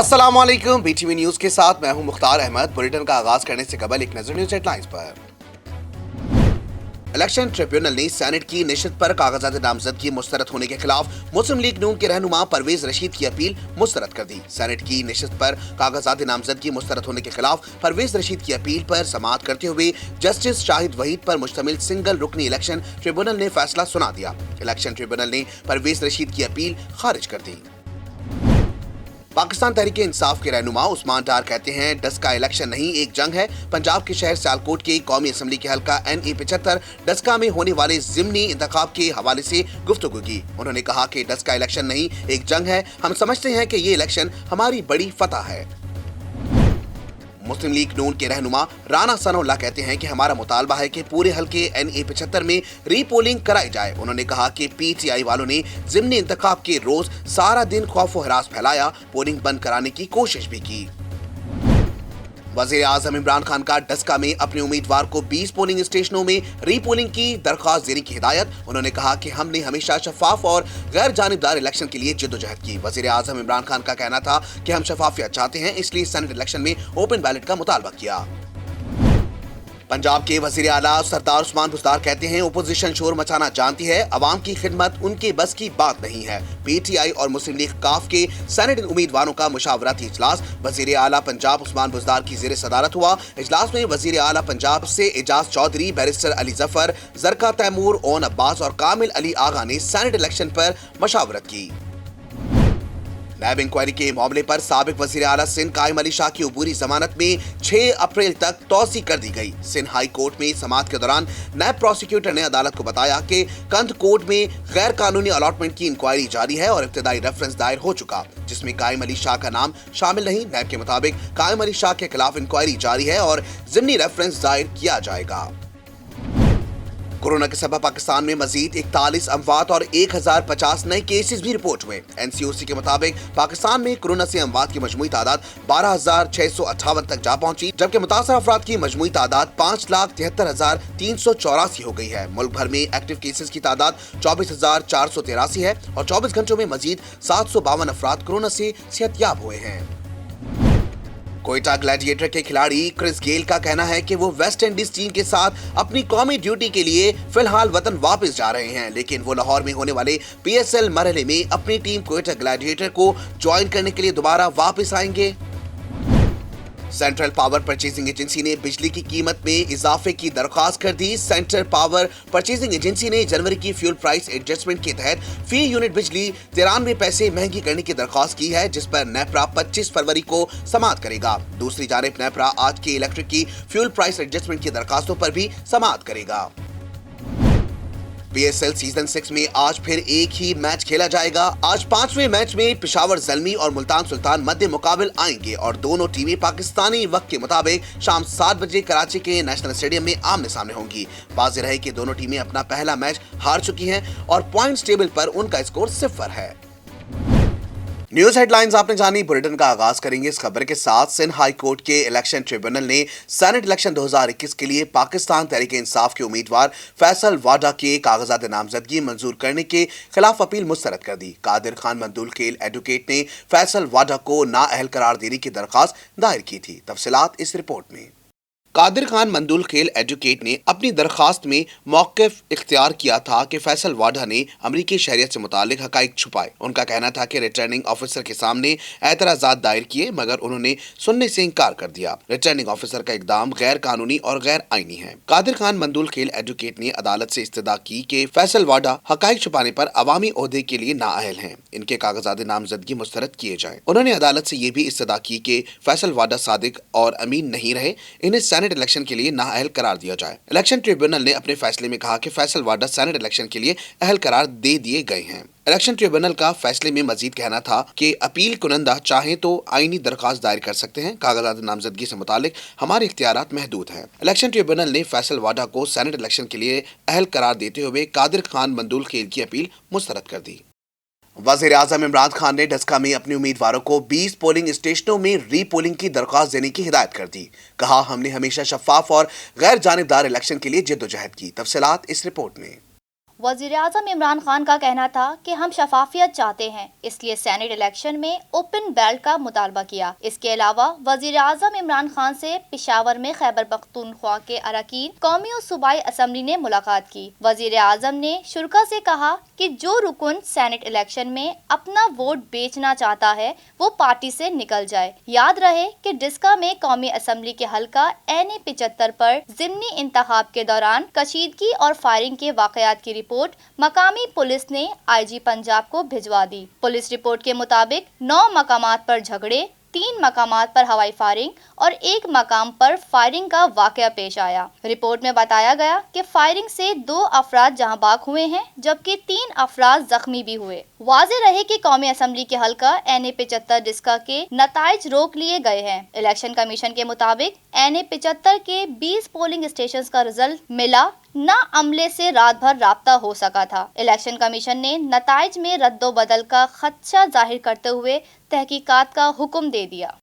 अस्सलाम वालेकुम। BTV news के साथ मैं हूं मुख्तार अहमद। बुलेटिन का आगाज करने से कबल एक नजर न्यूज हेडलाइंस पर। इलेक्शन ट्रिब्यूनल ने सेनेट की निश्चित पर कागजात नामजदगी मुस्तरद होने के खिलाफ मुस्लिम लीग नून के रहनुमा परवेज रशीद की अपील मुस्तरद कर दी। सेनेट की निश्चित पर कागजात नामजदगी मुस्तरद होने के खिलाफ परवेज रशीद की अपील पर समाअत करते हुए जस्टिस शाहिद वहीद पर मुश्तमिल सिंगल रुकनी इलेक्शन ट्रिब्यूनल ने फैसला सुना दिया। इलेक्शन ट्रिब्यूनल ने परवेज रशीद की अपील खारिज कर दी। पाकिस्तान तहरीक इंसाफ के रहनुमा उस्मान डार कहते हैं, डस्का इलेक्शन नहीं एक जंग है। पंजाब के शहर सियालकोट के कौमी असम्बली के हल्का NE 75 डस्का में होने वाले जिमनी इंतखाब के हवाले से गुफ्तगू की। उन्होंने कहा कि डस्का इलेक्शन नहीं एक जंग है। हम समझते हैं कि ये इलेक्शन हमारी बड़ी फतह है। मुस्लिम लीग नून के रहनुमा राना सनाउल्लाह कहते हैं कि हमारा मुतालबा है कि पूरे हल्के NE 75 में रीपोलिंग कराई जाए। उन्होंने कहा कि PTI वालों ने जिमनी इंतखाब के रोज सारा दिन खौफ व हरास फैलाया, पोलिंग बंद कराने की कोशिश भी की। वजीर आजम इमरान खान का डस्का में अपने उम्मीदवार को 20 पोलिंग स्टेशनों में रीपोलिंग की दरख्वास्त देने की हिदायत। उन्होंने कहा कि हमने हमेशा शफाफ और गैर जानिबदार इलेक्शन के लिए जिद्दोजहद की। वजीर आजम इमरान खान का कहना था कि हम शफाफियत चाहते हैं, इसलिए सेनेट इलेक्शन में ओपन बैलेट का मुतालबा किया। पंजाब के वजीर आला सरदार उस्मान बुज़दार कहते हैं, ओपोजिशन शोर मचाना जानती है, अवाम की खिदमत उनके बस की बात नहीं है। PTI और मुस्लिम लीग काफ के सेनेट उम्मीदवारों का मुशावरती इजलास वजीर आला पंजाब उस्मान बुज़दार की ज़ेर सदारत हुआ। इजलास में वजीर आला पंजाब से एजाज चौधरी, बैरिस्टर अली जफर, जरका तैमूर, ओन अब्बास और कामिल अली आगा ने सेनेट इलेक्शन पर मशावरत की। नैब इंक्वायरी के मामले पर साबिक वजीर आला सिंध कायम अली शाह की अबूरी जमानत में 6 अप्रैल तक तौसी कर दी गई। सिंध हाई कोर्ट में समाअत के दौरान नैब प्रोसिक्यूटर ने अदालत को बताया कि कंध कोर्ट में गैर कानूनी अलॉटमेंट की इंक्वायरी जारी है और इब्तदाई रेफरेंस दायर हो चुका, जिसमें कायम अली शाह का नाम शामिल नहीं। नैब के मुताबिक कायम अली शाह के खिलाफ इंक्वायरी जारी है और जिमनी रेफरेंस दायर किया जाएगा। कोरोना के सबब पाकिस्तान में मजीद 41 अमवात और 1050 नए केसेस भी रिपोर्ट हुए। NCOC के मुताबिक पाकिस्तान में कोरोना से अमवात की मजमूई तादाद 12,658 तक जा पहुंची, जबकि मुतासर अफराद की मजमूई तादाद 5,73,384 हो गई है। मुल्क भर में एक्टिव केसेस की तादाद 24,483 है और 24 घंटों में मजीद 752 अफराद कोरोना से सेहतयाब हुए हैं। कोयटा ग्लैडिएटर के खिलाड़ी क्रिस गेल का कहना है कि वो वेस्ट इंडीज टीम के साथ अपनी कौमी ड्यूटी के लिए फिलहाल वतन वापस जा रहे हैं, लेकिन वो लाहौर में होने वाले PSL मरहले में अपनी टीम कोयटा ग्लैडिएटर को ज्वाइन करने के लिए दोबारा वापस आएंगे। सेंट्रल पावर परचेजिंग एजेंसी ने बिजली की कीमत में इजाफे की दरख्वास्त कर दी। सेंट्रल पावर परचेजिंग एजेंसी ने जनवरी की फ्यूल प्राइस एडजस्टमेंट के तहत फी यूनिट बिजली 93 पैसे महंगी करने की दरख्वास्त की है, जिस पर नेपरा 25 फरवरी को समाअत करेगा। दूसरी जानिब नेपरा आज की इलेक्ट्रिक की फ्यूल प्राइस एडजस्टमेंट की दरखास्तों पर भी समाअत करेगा। PSL सीजन 6 में आज फिर एक ही मैच खेला जाएगा। आज 5वें मैच में पेशावर ज़ल्मी और मुल्तान सुल्तान मध्य मुकाबल आएंगे और दोनों टीमें पाकिस्तानी वक्त के मुताबिक शाम 7 बजे कराची के नेशनल स्टेडियम में आमने सामने होंगी। वाज़ेह है कि दोनों टीमें अपना पहला मैच हार चुकी हैं और पॉइंट्स टेबल पर उनका स्कोर 0 है। न्यूज हेडलाइंस आपने जानी। बुलेटिन का आगाज करेंगे इस खबर के साथ। सिंध हाई कोर्ट के इलेक्शन ट्रिब्यूनल ने सेनेट इलेक्शन 2021 के लिए पाकिस्तान तहरीक इंसाफ के उम्मीदवार फैसल वाडा के कागजात नामजदगी मंजूर करने के खिलाफ अपील मुस्तरद कर दी। कादिर खान मंदुल खेल एडवोकेट ने फैसल वाडा को नाअहल करार देने की दरख्वास्त दायर की थी। तफसीलात इस रिपोर्ट में। कादिर खान मंदुल खेल एडवोकेट ने अपनी दरखास्त में मौक़िफ़ इख्तियार किया था कि फैसल वाडा ने अमरीकी शहरियत से मुतालिक हक़ाइक़ छुपाए। उनका कहना था कि रिटर्निंग ऑफिसर के सामने एतराज़ात दायर किए, मगर उन्होंने सुनने से इनकार कर दिया। रिटर्निंग ऑफिसर का इक़दाम गैर कानूनी और गैर आईनी है। कादिर खान मंदुल खेल एडवोकेट ने अदालत से इस्तदा की कि फैसल वाडा हक़ाइक़ छुपाने पर अवामी ओहदे के लिए नाअहल हैं, इनके कागजात नामजदगी मुस्तरद किए जाए। उन्होंने अदालत से ये भी इस्तदा की कि फैसल वाडा सादिक और अमीन नहीं रहे, इन्हें सेनेट इलेक्शन के लिए नाअहल करार दिया जाए। इलेक्शन ट्रिब्यूनल ने अपने फैसले में कहा कि फैसल वाडा सेनेट इलेक्शन के लिए अहल करार दे दिए गए हैं। इलेक्शन ट्रिब्यूनल का फैसले में मजीद कहना था कि अपील कुनंदा चाहे तो आईनी दरखास्त दायर कर सकते हैं। कागजात नामजदगी से मुतालिक हमारे इख्तियारात महदूद हैं। इलेक्शन ट्रिब्यूनल ने फैसल वाडा को सेनेट इलेक्शन के लिए अहल करार देते हुए कादिर खान मंदुल खेल की अपील मुस्तरद कर दी। वज़ीर आज़म इमरान खान ने डस्का में अपने उम्मीदवारों को 20 पोलिंग स्टेशनों में रीपोलिंग की दरख्वास्त देने की हिदायत कर दी। कहा, हमने हमेशा शफाफ और गैर जानिबदार इलेक्शन के लिए जिद्दोजहद की। तफसीलात इस रिपोर्ट में। वज़ीर आज़म इमरान खान का कहना था कि हम शफाफियत चाहते हैं, इसलिए सेनेट इलेक्शन में ओपन बैलेट का मुतालबा किया। इसके अलावा वज़ीर आज़म इमरान खान से पेशावर में खैबर पख्तूनख्वा के अरकान कौमी और सूबाई असम्बली ने मुलाकात की। वज़ीर आज़म ने शुरा से कहा कि जो रुकन सेनेट इलेक्शन में अपना वोट बेचना चाहता है वो पार्टी से निकल जाए। याद रहे कि डिस्का में कौमी असम्बली के हल्का NE 75 पर ज़िमनी इंतखाब के दौरान कशीदगी और फायरिंग के वाक़यात की रिपोर्ट मकामी पुलिस ने IG पंजाब को भिजवा दी। पुलिस रिपोर्ट के मुताबिक 9 मकामात पर झगड़े, 3 मकामात पर हवाई फायरिंग और 1 मकाम पर फायरिंग का वाक़या पेश आया। रिपोर्ट में बताया गया कि फायरिंग से 2 अफराद जहां बाग हुए हैं जबकि 3 अफराद जख्मी भी हुए। वाज़ेह रहे कि कौमी असम्बली के हल्का NE 75 डिस्का के नताइज रोक लिए गए हैं। इलेक्शन कमीशन के मुताबिक NE 75 के 20 पोलिंग स्टेशन का रिजल्ट मिला ना अमले से रात भर राब्ता हो सका था। इलेक्शन कमीशन ने नताइज में रद्दो बदल का खदशा जाहिर करते हुए तहकीकात का हुक्म दे दिया।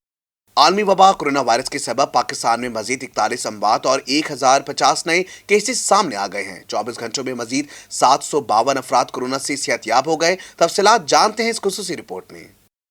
आलमी वबा कोरोना वायरस के सबब पाकिस्तान में मजीद 41 अमवात और 1050 नए केसेस सामने आ गए हैं। 24 घंटों में मजीद 752 अफराद कोरोना से सेहतयाब हो गए। तफसीलात जानते हैं इस खुसूसी रिपोर्ट में।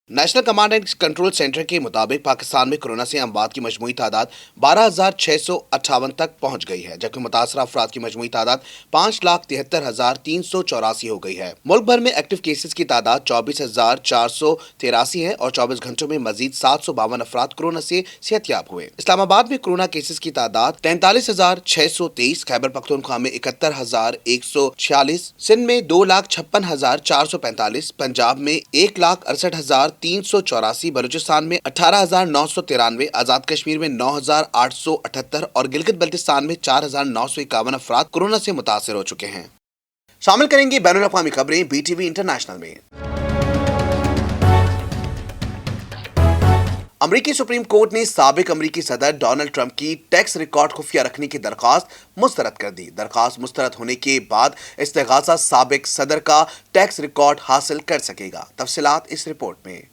National command and control centre के मुताबिक पाकिस्तान में कोरोना से अमवात की मजमूई तादाद 12,658 तक पहुंच गई है, जबकि मुतासरा अफराद की मजमूई तादाद 5,73,384 हो गई है। मुल्क भर में एक्टिव केसेस की तादाद 24,483 है और 24 घंटों में मजीद 752 अफराद कोरोना से सेहतयाब हुए। इस्लामाबाद में कोरोना केसेस की तादाद 43,623, खैबर पख्तूनख्वा में 71,146, सिंध में 2,56,445, पंजाब में 1,68,384, बलूचिस्तान में 18,993, आजाद कश्मीर में 9,878 और गिलगित बल्तिस्तान में 4,951 अफराद कोरोना से मुतासिर हो चुके हैं। शामिल करेंगे बैनुल अक़वामी खबरें BTV इंटरनेशनल में। अमरीकी सुप्रीम कोर्ट ने साबिक अमरीकी सदर डोनाल्ड ट्रंप की टैक्स रिकॉर्ड खुफिया रखने की दरखास्त मुस्तरद कर दी। दरखास्त मुस्तरद होने के बाद इस्तेगासा साबिक सदर का टैक्स रिकॉर्ड हासिल कर सकेगा। तफसीलात इस रिपोर्ट में।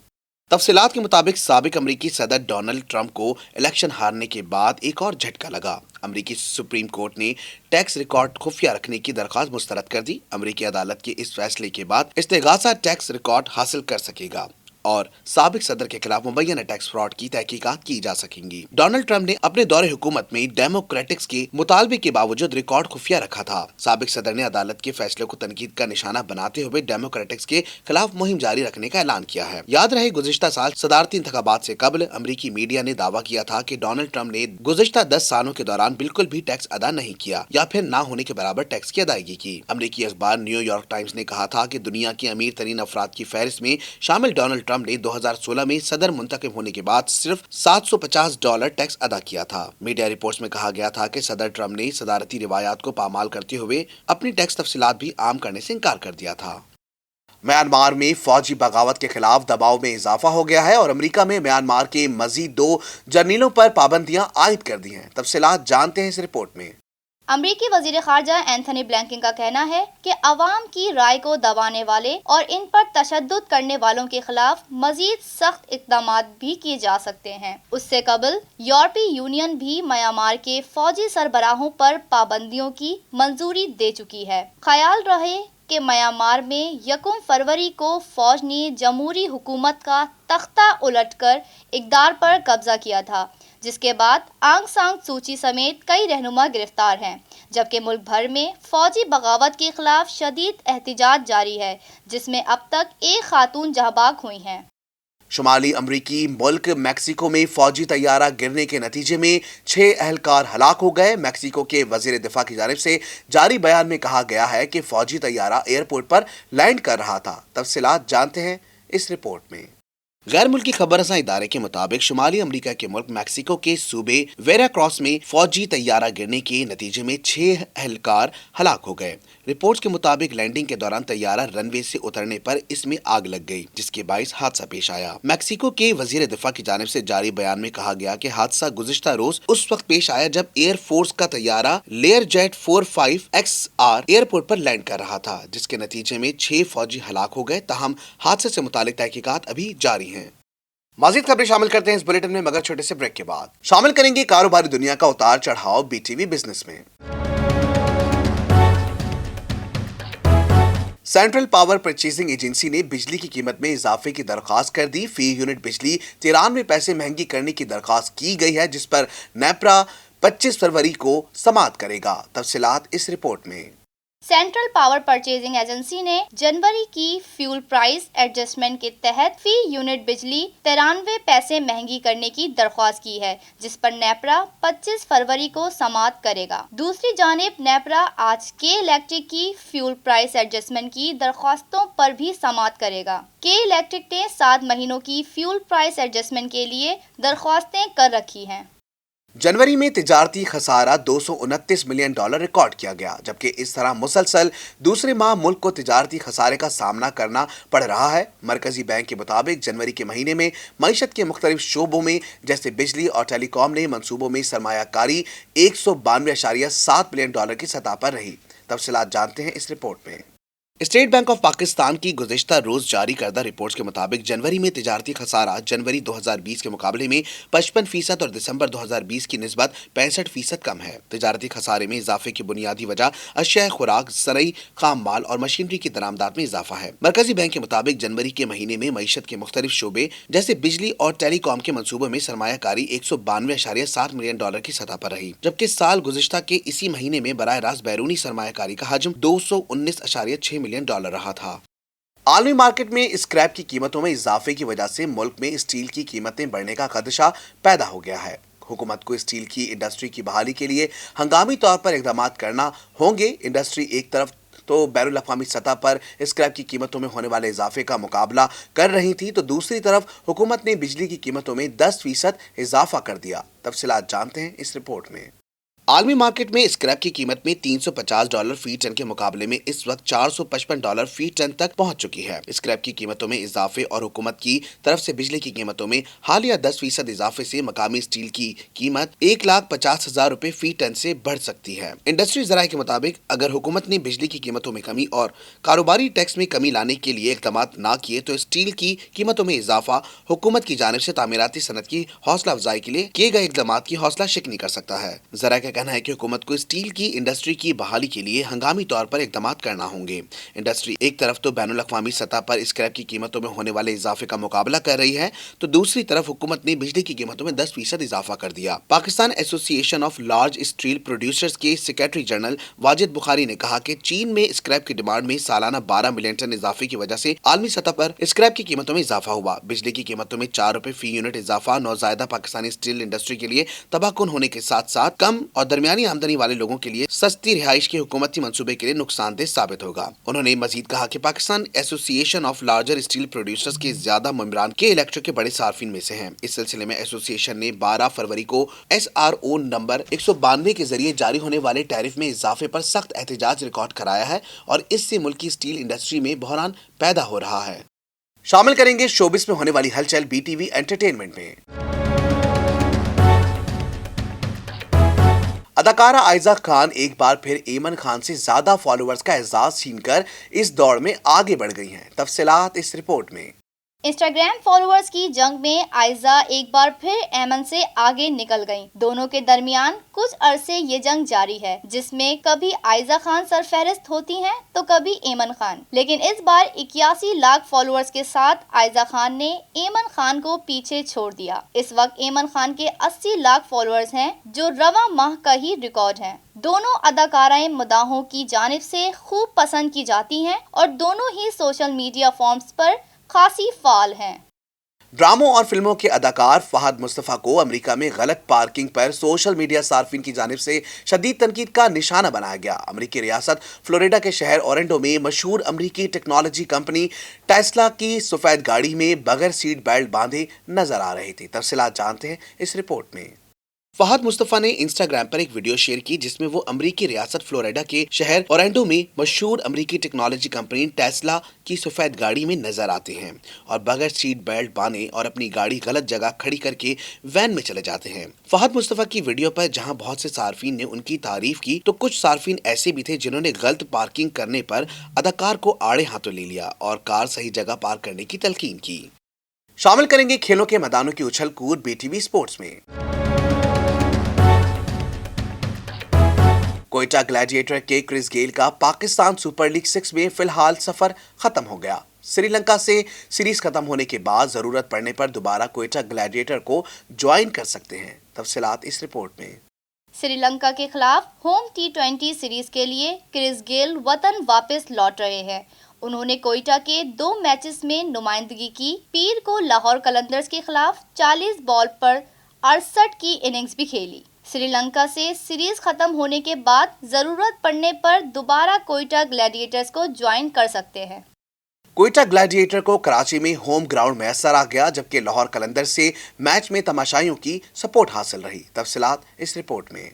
तफसीलात के मुताबिक साबिक अमरीकी सदर डोनाल्ड ट्रंप को इलेक्शन हारने के बाद एक और झटका लगा। अमरीकी सुप्रीम कोर्ट ने टैक्स रिकॉर्ड खुफिया रखने की दरखास्त मुस्तरद कर दी। अमरीकी अदालत के इस फैसले के बाद इस्तेगासा टैक्स रिकॉर्ड हासिल कर सकेगा और साबिक सदर के खिलाफ मुबैना टैक्स फ्रॉड की तहकीकात की जा सकेंगी। डोनाल्ड ट्रंप ने अपने दौरे हुकूमत में डेमोक्रेटिक्स के मुतालबे के बावजूद रिकॉर्ड खुफिया रखा था। साबिक सदर ने अदालत के फैसले को तनकीद का निशाना बनाते हुए डेमोक्रेटिक्स के खिलाफ मुहिम जारी रखने का ऐलान किया है। याद रहे गुज़िश्ता साल सदारती इंतखाबात से कबल अमरीकी मीडिया ने दावा किया था कि डोनाल्ड ट्रंप ने गुज़िश्ता 10 सालों के दौरान बिल्कुल भी टैक्स अदा नहीं किया या फिर ना होने के बराबर टैक्स की अदायगी की। अमरीकी अखबार न्यूयॉर्क टाइम्स ने कहा था कि दुनिया के अमीर तरीन अफराद की फहरिस्त में शामिल डोनाल्ड ट्रंप ने 2016 में सदर मुंतखब होने के बाद सिर्फ $750 टैक्स अदा किया था। मीडिया रिपोर्ट्स में कहा गया था कि सदर ट्रंप ने सदारती रिवायात को पामाल करते हुए अपनी टैक्स तफसीलात भी आम करने से इनकार कर दिया था। म्यांमार में फौजी बगावत के खिलाफ दबाव में इजाफा हो गया है और अमेरिका में म्यांमार के मजीद 2 जर्नलों पर पाबंदियां आयद कर दी हैं। तफसीलात जानते हैं इस रिपोर्ट में। अमरीकी वजीर खारजा एंथनी ब्लिंकन का कहना है कि अवाम की राय को दबाने वाले और इन पर तशद्दुद करने वालों के खिलाफ मजीद सख्त इक़दामात भी किए जा सकते हैं। उससे कबल यूरोपीय यूनियन भी म्यांमार के फौजी सरबराहों पर पाबंदियों की मंजूरी दे चुकी है। ख्याल रहे कि म्यांमार में 1 फरवरी को फौज ने जमहूरी हुकूमत का तख्ता उलटकर इक़्तिदार पर कब्जा किया था, जिसके बाद आंग सांग सूची समेत कई रहनुमा गिरफ्तार हैं, जबकि मुल्क भर में फौजी बगावत के खिलाफ शदीद एहतिजाज जारी है, जिसमें अब तक 1 खातून जहबाग हुई हैं। शुमाली अमरीकी मुल्क मैक्सिको में फौजी तैयारा गिरने के नतीजे में 6 अहलकार हलाक हो गए। मैक्सिको के वजीर दिफा की जानिब से जारी बयान में कहा गया है कि फौजी तैयारा एयरपोर्ट पर लैंड कर रहा था। तफसीलात जानते हैं इस रिपोर्ट में। गैर मुल्की खबर रसां इदारे के मुताबिक शुमाली अमरीका के मुल्क मैक्सिको के सूबे वेराक्रॉस में फौजी तैयारा गिरने के नतीजे में 6 अहलकार हलाक हो गए। रिपोर्ट्स के मुताबिक लैंडिंग के दौरान तैयारा रनवे से उतरने पर इसमें आग लग गई, जिसके बाइस हादसा पेश आया। मैक्सिको के वजीर दिफा की जानिब से जारी बयान में कहा गया कि हादसा गुज़िश्ता रोज उस वक्त पेश आया जब एयर फोर्स का तैयारा लेयर जेट 45XR एयरपोर्ट पर लैंड कर रहा था, जिसके नतीजे में 6 फौजी हलाक हो गए। ताहम हादसे से मुतालिक तहकीकात अभी जारी हैं। मज़ीद खबरें शामिल करते हैं इस बुलेटिन में, मगर छोटे से ब्रेक के बाद। शामिल करेंगे कारोबारी दुनिया का उतार चढ़ाव BTV बिजनेस में। सेंट्रल पावर परचेजिंग एजेंसी ने बिजली की कीमत में इजाफे की दरख्वास्त कर दी। फी यूनिट बिजली 93 पैसे महंगी करने की दरख्वास्त की गई है, जिस पर नेपरा 25 फरवरी को समाअत करेगा। तफसीलात इस रिपोर्ट में। सेंट्रल पावर परचेजिंग एजेंसी ने जनवरी की फ्यूल प्राइस एडजस्टमेंट के तहत फी यूनिट बिजली 93 पैसे महंगी करने की दरख्वास्त की है, जिस पर नेपरा 25 फरवरी को समाअत करेगा। दूसरी जानिब नेपरा आज के इलेक्ट्रिक की फ्यूल प्राइस एडजस्टमेंट की दरख्वास्तों पर भी समाअत करेगा। के इलेक्ट्रिक ने 7 महीनों की फ्यूल प्राइस एडजस्टमेंट के लिए दरख्वास्तें कर रखी हैं। जनवरी में तिजारती खसारा $229 मिलियन रिकॉर्ड किया गया, जबकि इस तरह मुसलसल दूसरे माह मुल्क को तिजारती खसारे का सामना करना पड़ रहा है। मरकजी बैंक के मुताबिक जनवरी के महीने में मईशत के मुख्तलिफ शोबों में जैसे बिजली और टेलीकॉम ने मंसूबों में सरमायाकारी $192.7 मिलियन की सतह पर रही। तफसीलात जानते हैं इस रिपोर्ट में। स्टेट बैंक ऑफ पाकिस्तान की गुज़िश्ता रोज जारी करदा रिपोर्ट्स के मुताबिक जनवरी में तिजारती खसारा जनवरी 2020 के मुकाबले में 55% और दिसंबर 2020 की निस्बत 65% कम है। तिजारती खसारे में इजाफे की बुनियादी वजह अशिया खुराक, सनई खाम माल और मशीनरी की दरामदात में इजाफा है। मरकजी बैंक के मुताबिक जनवरी के महीने में मईशत के मुख्तलिफ शोबे जैसे बिजली और टेलीकॉम के मनसूबों में सरमायाकारी $192.7 मिलियन की सतह पर रही, जबकि साल गुज़िश्ता के इसी महीने में बराह रास्त बैरूनी सरमायाकारी का हजम $219.6 मिलियन रहा था। आलमी मार्केट में स्क्रैप की कीमतों में इजाफे की वजह से मुल्क में स्टील की कीमतें बढ़ने का खदशा पैदा हो गया है। हुकूमत को स्टील की इंडस्ट्री की बहाली के लिए हंगामी तौर पर इक़दाम करना होंगे। इंडस्ट्री एक तरफ तो बैनुल अक़वामी सतह पर स्क्रैप की कीमतों में होने वाले इजाफे का मुकाबला कर रही थी, तो दूसरी तरफ हुकूमत ने बिजली की कीमतों में 10% इजाफा कर दिया। तफसीलात जानते हैं इस रिपोर्ट में। आलमी मार्केट में स्क्रैप की कीमत में $350 फी टन के मुकाबले में इस वक्त $455 फी टन तक पहुंच चुकी है। स्क्रैप की कीमतों में इजाफे और हुकूमत की तरफ से बिजली की कीमतों में हालिया 10% इजाफे से मकामी स्टील की कीमत $1,50,000 फी टन से बढ़ सकती है। इंडस्ट्री ज़राए के मुताबिक अगर हुकूमत ने बिजली की कीमतों में कमी और कारोबारी टैक्स में कमी लाने के लिए इक़दाम न किए तो स्टील की कीमतों में इजाफा हुकूमत की जानिब से तामीराती सनत की हौसला अफजाई के लिए किए गए इक़दाम की हौसला शिकनी कर सकता है। ज़राए कहना है कि हुकूमत को स्टील की इंडस्ट्री की बहाली के लिए हंगामी तौर पर इक़दाम करना होंगे। इंडस्ट्री एक तरफ तो बैनुल अक़वामी सतह पर स्क्रैप की कीमतों में होने वाले इजाफे का मुकाबला कर रही है, तो दूसरी तरफ हुकूमत ने बिजली की कीमतों में 10% इजाफा कर दिया। Pakistan association of large steel producers के सेक्रेटरी जनरल वाजिद बुखारी ने कहा कि चीन में स्क्रैप की डिमांड में सालाना 12 मिलियन टन इजाफे की वजह से आलमी सतह पर स्क्रैप की कीमतों में इजाफा हुआ। बिजली की कीमतों में ₹4 फी यूनिट इजाफा नौजायदा पाकिस्तानी स्टील इंडस्ट्री के लिए तबाहकुन होने के साथ साथ कम और दरमियानी आमदनी वाले लोगों के लिए सस्ती रिहाइश के हुकूमती मंसूबे के लिए नुकसानदेह साबित होगा। उन्होंने मजीद कहा कि Pakistan association of larger steel producers के ज्यादा मेंबरान के इलेक्ट्रिक के बड़े सार्फिन में से हैं। इस सिलसिले में एसोसिएशन ने 12 फरवरी को SRO नंबर 192 के जरिए जारी होने वाले टैरिफ में इजाफे पर सख्त एहतजाज रिकॉर्ड कराया है और इससे मुल्क की स्टील इंडस्ट्री में बहरान पैदा हो रहा है। शामिल करेंगे शोबिस में होने वाली हलचल BTV एंटरटेनमेंट में। अदाकारा आयजा खान एक बार फिर ऐमन खान से ज्यादा फॉलोअर्स का एजाज छीनकर इस दौड़ में आगे बढ़ गई हैं। तफसीलात इस रिपोर्ट में। इंस्टाग्राम फॉलोअर्स की जंग में आयजा एक बार फिर ऐमन से आगे निकल गईं। दोनों के दरमियान कुछ अरसे ये जंग जारी है, जिसमें कभी आयजा खान सरफहरिस्त होती हैं तो कभी ऐमन खान। लेकिन इस बार 81 लाख फॉलोअर्स के साथ आयजा खान ने ऐमन खान को पीछे छोड़ दिया। इस वक्त ऐमन खान के 80 लाख फॉलोअर्स हैं, जो रवां माह का ही रिकॉर्ड है। दोनों अदाकाराएं मदाहों की जानिब से खूब पसंद की जाती हैं और दोनों ही सोशल मीडिया फॉर्म्स पर खासी फाल हैं। ड्रामों और फिल्मों के अदाकार फहद मुस्तफा को अमेरिका में गलत पार्किंग पर सोशल मीडिया सार्फिन की जानिब से शदीद तनकीद का निशाना बनाया गया। अमेरिकी रियासत फ्लोरिडा के शहर ओरेंडो में मशहूर अमेरिकी टेक्नोलॉजी कंपनी टेस्ला की सफेद गाड़ी में बगैर सीट बेल्ट बांधे नजर आ रहे थे। तफसीलात जानते हैं इस रिपोर्ट में। फहद मुस्तफा ने इंस्टाग्राम पर एक वीडियो शेयर की जिसमें वो अमेरिकी रियासत फ्लोरिडा के शहर ओरेंडो में मशहूर अमेरिकी टेक्नोलॉजी कंपनी टेस्ला की सफेद गाड़ी में नजर आते हैं और बगैर सीट बेल्ट बांधे और अपनी गाड़ी गलत जगह खड़ी करके वैन में चले जाते हैं। फहद मुस्तफा की वीडियो पर जहां बहुत से सार्फिन ने उनकी तारीफ की, तो कुछ सार्फिन ऐसे भी थे जिन्होंने गलत पार्किंग करने पर अदाकार को आड़े हाथों ले लिया और कार सही जगह पार्क करने की तलकीन की। शामिल करेंगे खेलों के मैदानों की उछल कूद BTV स्पोर्ट्स में। कोयटा ग्लैडिएटर के क्रिस गेल का पाकिस्तान सुपर लीग 6 में फिलहाल सफर खत्म हो गया। श्रीलंका से सीरीज खत्म होने के बाद जरूरत पड़ने पर दोबारा कोयटा ग्लैडिएटर को ज्वाइन कर सकते हैं। तफसीलात इस रिपोर्ट में। श्रीलंका के खिलाफ होम T20 सीरीज के लिए क्रिस गेल वतन वापस लौट रहे हैं। उन्होंने कोयटा के 2 मैचेस में नुमाइंदगी की। पीर को लाहौर कलंदर्स के खिलाफ 40 बॉल पर 68 की इनिंग्स भी खेली। श्रीलंका से सीरीज खत्म होने के बाद जरूरत पड़ने पर दोबारा कोयटा ग्लैडिएटर्स को ज्वाइन कर सकते हैं। कोयटा ग्लैडिएटर को कराची में होम ग्राउंड मैसर आ गया, जबकि लाहौर कलंदर से मैच में तमाशाइयों की सपोर्ट हासिल रही। तफसीलात इस रिपोर्ट में।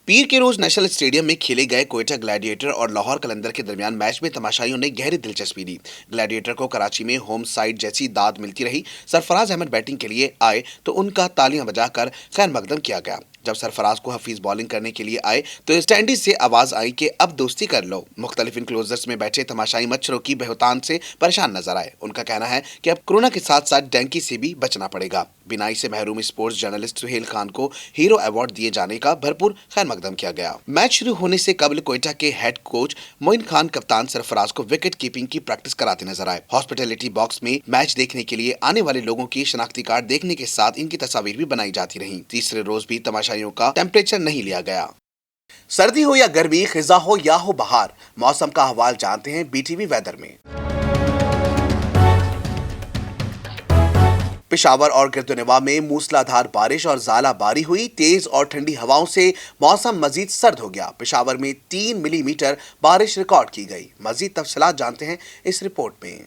पीर के रोज नेशनल स्टेडियम में खेले गए कोयटा ग्लैडिएटर और लाहौर कलंदर के दरमियान मैच में तमाशाइयों ने गहरी दिलचस्पी ली। ग्लैडिएटर को कराची में होम साइड जैसी दाद मिलती रही। सरफराज अहमद बैटिंग के लिए आए तो उनका तालियां बजाकर खैर मकदम किया गया। जब सरफराज को हफीज बॉलिंग करने के लिए आए तो स्टैंडीज से आवाज आई कि अब दोस्ती कर लो। मुख्तलिफ इनक्लोजर्स में बैठे तमाशाई मच्छरों की बेहुतान से परेशान नजर आए। उनका कहना है कि अब कोरोना के साथ साथ डेंगू से भी बचना पड़ेगा। बिनाई से महरूम स्पोर्ट्स जर्नलिस्ट सुहेल खान को हीरो अवार्ड दिए जाने का भरपूर खैर मकदम किया गया। मैच शुरू होने से कबल कोयटा के हेड कोच मोइन खान कप्तान सरफराज को विकेट कीपिंग की प्रैक्टिस कराते नजर आए। हॉस्पिटैलिटी बॉक्स में मैच देखने के लिए आने वाले लोगों की शनाख्ती कार्ड देखने के साथ इनकी तस्वीर भी बनाई जाती रही। तीसरे रोज भी तमाशाइयों का टेम्परेचर नहीं लिया गया। सर्दी हो या गर्मी, खिजा हो या हो बहार, मौसम का हवाल जानते हैं BTV वेदर में। पेशावर और गिरदोनवा में मूसलाधार बारिश और ज़ाला बारी हुई। तेज और ठंडी हवाओं से मौसम मजीद सर्द हो गया। पेशावर में 3 मिलीमीटर बारिश रिकॉर्ड की गई। मजीद तफसीलात जानते हैं इस रिपोर्ट में।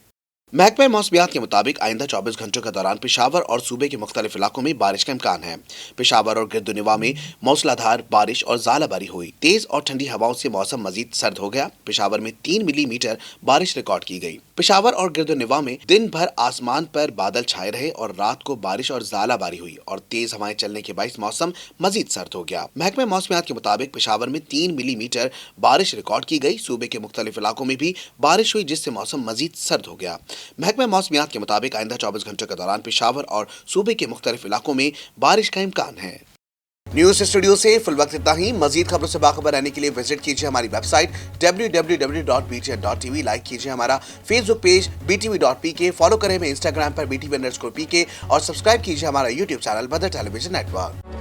महकमा मौसमियात के मुताबिक आइंदा 24 घंटों के दौरान पेशावर और सूबे के मुख्तलिफ इलाकों में बारिश का इम्कान है। पेशावर और गिरदोनवा में मूसलाधार बारिश और ज़ालाबारी हुई। तेज और ठंडी हवाओं से मौसम मजीद सर्द हो गया। पेशावर में 3 मिलीमीटर बारिश रिकॉर्ड की गई। पेशावर और गिरदोनवा में दिन भर आसमान पर बादल छाए रहे और रात को बारिश और ज़ालाबारी हुई और तेज हवाएं चलने के बाइस मौसम मजीद सर्द हो गया। महकमा मौसमियात के मुताबिक पेशावर में 3 मिलीमीटर बारिश रिकॉर्ड की गई। सूबे के मुख्तलिफ इलाकों में भी बारिश हुई, जिससे मौसम मजीद सर्द हो गया। महकमा मौसमियात के मुताबिक आइंदा 24 घंटों के दौरान पेशावर और सूबे के मुख्तलिफ इलाकों में बारिश का इम्कान है। न्यूज स्टूडियो से फिल वक्त इतना ही। मजीद खबरों से बाखबर रहने के लिए विजिट कीजिए हमारी वेबसाइट www.btn.tv। लाइक कीजिए हमारा फेसबुक पेज btv.pk। फॉलो करें हमें इंस्टाग्राम पर btv_pk और सब्सक्राइब कीजिए हमारा यूट्यूब चैनल बदर टेलीविजन नेटवर्क।